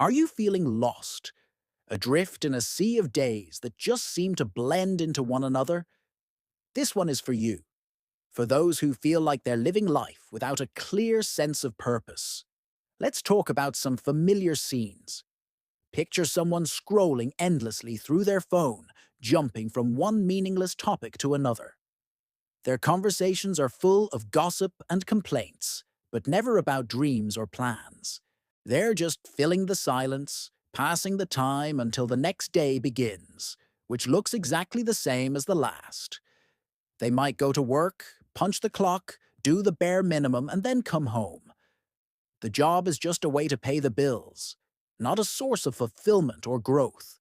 Are you feeling lost, adrift in a sea of days that just seem to blend into one another? This one is for you, for those who feel like they're living life without a clear sense of purpose. Let's talk about some familiar scenes. Picture someone scrolling endlessly through their phone, jumping from one meaningless topic to another. Their conversations are full of gossip and complaints, but never about dreams or plans. They're just filling the silence, passing the time until the next day begins, which looks exactly the same as the last. They might go to work, punch the clock, do the bare minimum, and then come home. The job is just a way to pay the bills, not a source of fulfillment or growth.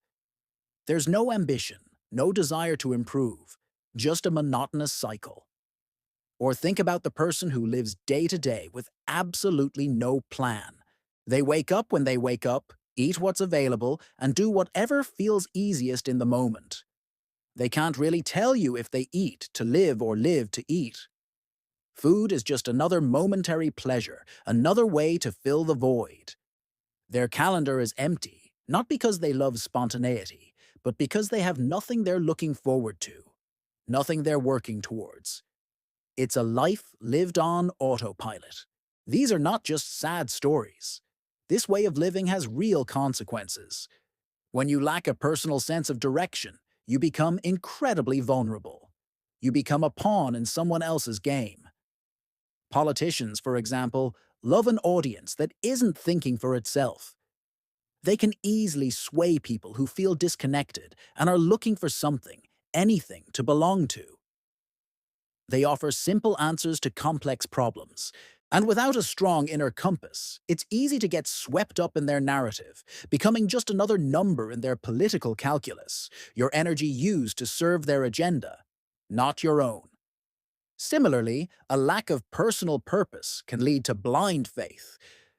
There's no ambition, no desire to improve, just a monotonous cycle. Or think about the person who lives day to day with absolutely no plan. They wake up when they wake up, eat what's available, and do whatever feels easiest in the moment. They can't really tell you if they eat to live or live to eat. Food is just another momentary pleasure, another way to fill the void. Their calendar is empty, not because they love spontaneity, but because they have nothing they're looking forward to, nothing they're working towards. It's a life lived on autopilot. These are not just sad stories. This way of living has real consequences. When you lack a personal sense of direction, you become incredibly vulnerable. You become a pawn in someone else's game. Politicians, for example, love an audience that isn't thinking for itself. They can easily sway people who feel disconnected and are looking for something, anything, to belong to. They offer simple answers to complex problems. And without a strong inner compass, it's easy to get swept up in their narrative, becoming just another number in their political calculus, your energy used to serve their agenda, not your own. Similarly, a lack of personal purpose can lead to blind faith.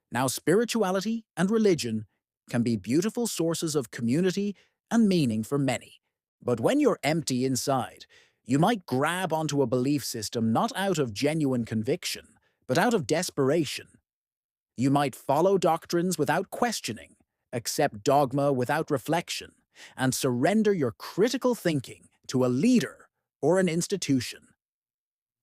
Now, spirituality and religion can be beautiful sources of community and meaning for many. But when you're empty inside, you might grab onto a belief system not out of genuine conviction, but out of desperation. You might follow doctrines without questioning, accept dogma without reflection, and surrender your critical thinking to a leader or an institution.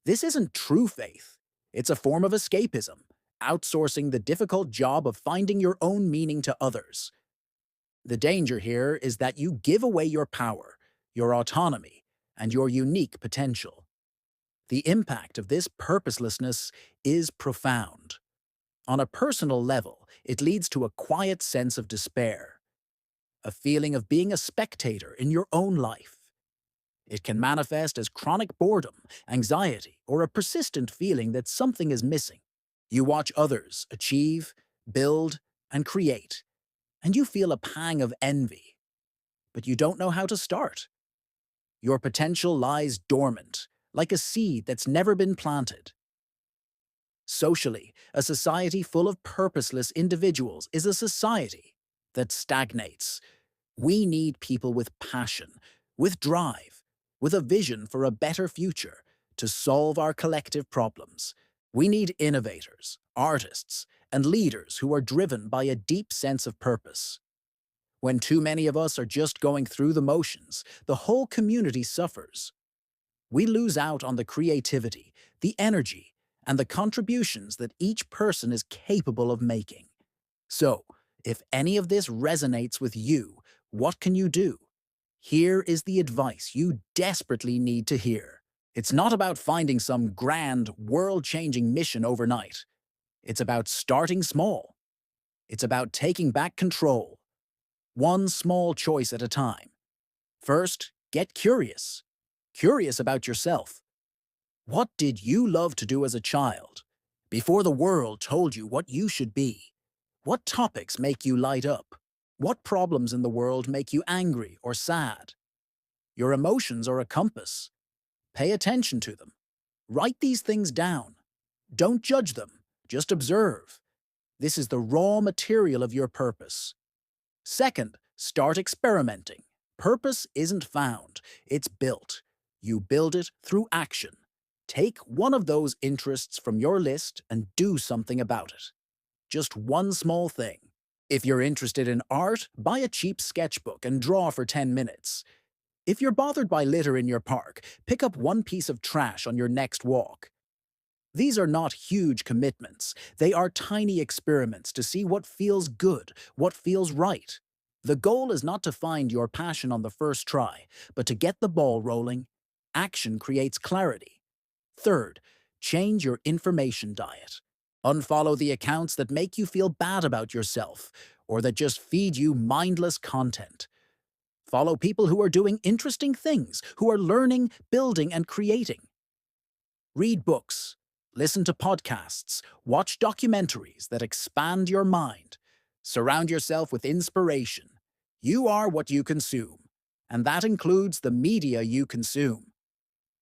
This isn't true faith. It's a form of escapism, outsourcing the difficult job of finding your own meaning to others. The danger here is that you give away your power, your autonomy, and your unique potential. The impact of this purposelessness is profound. On a personal level, it leads to a quiet sense of despair, a feeling of being a spectator in your own life. It can manifest as chronic boredom, anxiety, or a persistent feeling that something is missing. You watch others achieve, build, and create, and you feel a pang of envy, but you don't know how to start. Your potential lies dormant, like a seed that's never been planted. Socially, a society full of purposeless individuals is a society that stagnates. We need people with passion, with drive, with a vision for a better future to solve our collective problems. We need innovators, artists, and leaders who are driven by a deep sense of purpose. When too many of us are just going through the motions, the whole community suffers. We lose out on the creativity, the energy, and the contributions that each person is capable of making. So, if any of this resonates with you, what can you do? Here is the advice you desperately need to hear. It's not about finding some grand, world-changing mission overnight. It's about starting small. It's about taking back control, one small choice at a time. First, get curious. Curious about yourself. What did you love to do as a child? Before the world told you what you should be? What topics make you light up? What problems in the world make you angry or sad? Your emotions are a compass. Pay attention to them. Write these things down. Don't judge them, just observe. This is the raw material of your purpose. Second, start experimenting. Purpose isn't found, it's built. You build it through action. Take one of those interests from your list and do something about it. Just one small thing. If you're interested in art, buy a cheap sketchbook and draw for 10 minutes. If you're bothered by litter in your park, pick up one piece of trash on your next walk. These are not huge commitments. They are tiny experiments to see what feels good, what feels right. The goal is not to find your passion on the first try, but to get the ball rolling. Action creates clarity. Third, change your information diet. Unfollow the accounts that make you feel bad about yourself or that just feed you mindless content. Follow people who are doing interesting things, who are learning, building, and creating. Read books, listen to podcasts, watch documentaries that expand your mind. Surround yourself with inspiration. You are what you consume, and that includes the media you consume.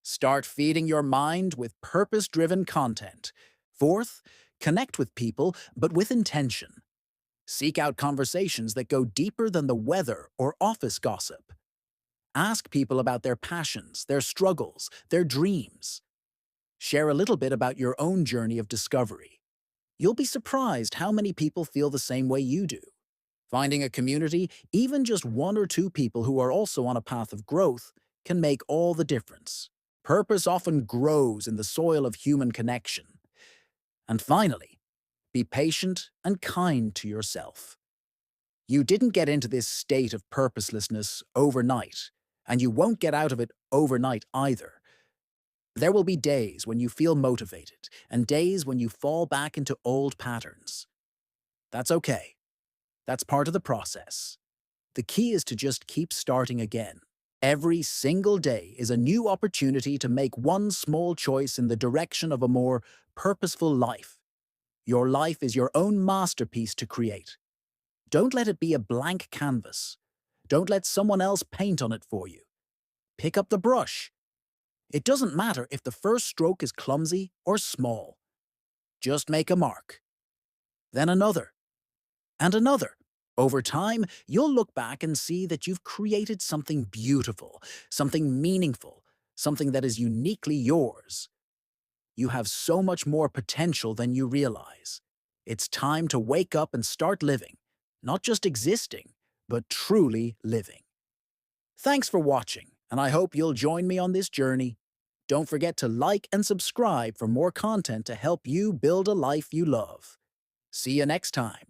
Start feeding your mind with purpose-driven content. Fourth, connect with people, but with intention. Seek out conversations that go deeper than the weather or office gossip. Ask people about their passions, their struggles, their dreams. Share a little bit about your own journey of discovery. You'll be surprised how many people feel the same way you do. Finding a community, even just one or two people who are also on a path of growth, can make all the difference. Purpose often grows in the soil of human connection. And finally, be patient and kind to yourself. You didn't get into this state of purposelessness overnight, and you won't get out of it overnight either. There will be days when you feel motivated and days when you fall back into old patterns. That's okay. That's part of the process. The key is to just keep starting again. Every single day is a new opportunity to make one small choice in the direction of a more purposeful life. Your life is your own masterpiece to create. Don't let it be a blank canvas. Don't let someone else paint on it for you. Pick up the brush. It doesn't matter if the first stroke is clumsy or small. Just make a mark. Then another. And another. Over time, you'll look back and see that you've created something beautiful, something meaningful, something that is uniquely yours. You have so much more potential than you realize. It's time to wake up and start living, not just existing, but truly living. Thanks for watching, and I hope you'll join me on this journey. Don't forget to like and subscribe for more content to help you build a life you love. See you next time.